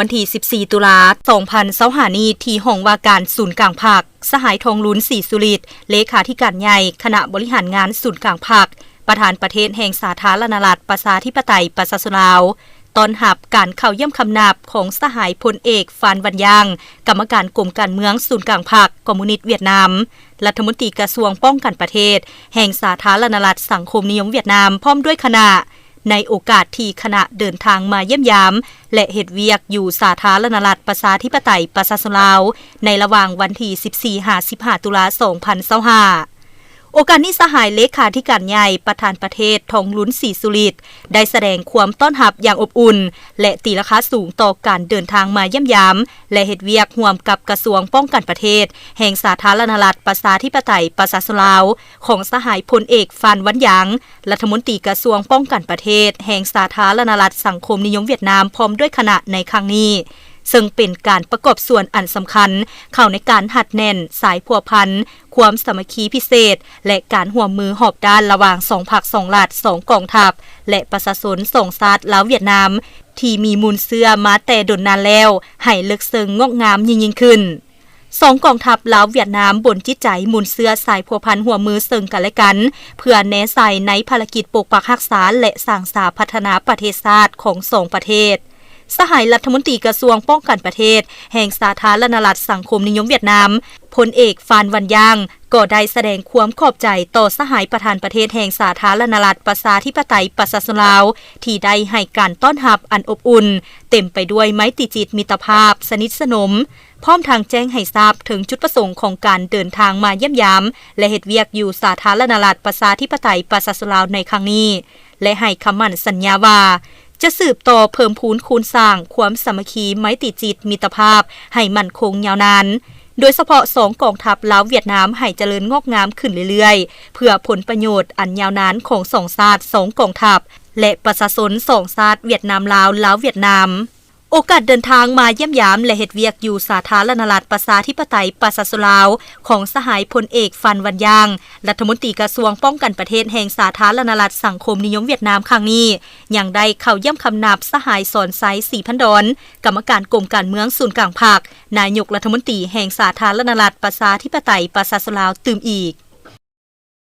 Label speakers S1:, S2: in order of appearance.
S1: วันที่ 14 ตุลาคม 2025 นี้ที่ห้องว่าการศูนย์กลางภาคสหายทองลุ้นศรีสุริตเลขาธิการใหญ่คณะบริหารงานศูนย์กลางภาคประธานประเทศแห่งสาธารณรัฐประชาธิปไตยประชาชนลาวต้อนรับการเข้าเยี่ยมคำนับของสหายพลเอกฟานวันยางกรรมการกรมการเมืองศูนย์กลางภาคคอมมิวนิสต์เวียดนามรัฐมนตรีกระทรวงป้องกันประเทศแห่งสาธารณรัฐสังคมนิยมเวียดนามพร้อมด้วยคณะในโอกาสที่คณะเดินทางมาเยี่ยมยามและเฮ็ดเวียกอยู่สาธารณรัฐประชาธิปไตยประชาชนลาวในระหว่างวันที่ 14-15 ตุลาคม 2025โอกาสนี้สหายเลขาธิการใหญ่ประธานประเทศทองลุ้นศรีสุริตได้แสดงความต้อนรับอย่างอบอุ่นและตีราคาสูงต่อการเดินทางมาเยี่ยมยามและเฮ็ดเวียกร่วมกับกระทรวงป้องกันประเทศแห่งสาธารณรัฐประชาธิปไตยประชาชนลาวของสหายพลเอกฟานวันหยางรัฐมนตรีกระทรวงป้องกันประเทศแห่งสาธารณรัฐสังคมนิยมเวียดนามพร้อมด้วยคณะในครั้งนี้ซึ่งเป็นการประกอบส่วนอันสำคัญเข้าในการหัดแน่นสายพัวพันความสามัคคีพิเศษและการร่วมมือหอบด้านระหว่าง2พรรค2รัฐ2กองทัพและประชาชน2ชาติลาวเวียดนามที่มีมูลเชื่อมาแต่ดนนานแล้วให้ลึกซึ้งงดงามยิ่งขึ้น2กองทัพลาวเวียดนามบนจิตใจมูลเชื่อสายพัวพันหัวมือซึ่งกันและกันเพื่อแนะใส่ในภารกิจปกปักรักษาและสร้างสาพัฒนาประเทศชาติของ2ประเทศสหายรัฐมนตรีกระทรวงป้องกันประเทศแห่งสาธารณรัฐสังคมนิยมเวียดนามพลเอกฟานวันยางก็ได้แสดงความขอบใจต่อสหายประธานประเทศแห่งสาธารณรัฐประชาธิปไตยประชาชนลาวที่ได้ให้การต้อนรับอันอบอุ่นเต็มไปด้วยไมตรีจิตมิตรภาพสนิทสนมพร้อมทางแจ้งให้ทราบถึงจุดประสงค์ของการเดินทางมาเยี่ยมยามและเฮ็ดเวียกอยู่สาธารณรัฐประชาธิปไตยประชาชนลาวในครั้งนี้และให้คำมั่นสัญญาว่าจะสืบต่อเพิ่มพูนคูณสร้างความสามัคคีไมตรีจิตมิตรภาพให้มั่นคงยาวนานโดยเฉพาะ2กองทัพลาวเวียดนามให้เจริญงอกงามขึ้นเรื่อยๆเพื่อผลประโยชน์อันยาวนานของ2ชาติ2กองทัพและประชาชน2ชาติเวียดนามลาวลาวเวียดนามโอกาสเดินทางมาเยี่ยมยามและเฮ็ดเวียกอยู่สาธารณรัฐประชาธิปไตยประชาชนลาวของสหายพลเอกฟานวันยางรัฐมนตรีกระทรวงป้องกันประเทศแห่งสาธารณรัฐสังคมนิยมเวียดนามครั้งนี้ยังได้เข้าเยี่ยมคำนับสหายสอนไซศรีพันดอนกรรมการกรมการเมืองศูนย์กลางภาคนายกรัฐมนตรีแห่งสาธารณรัฐประชาธิปไตยประชาชนลาวตื่มอีก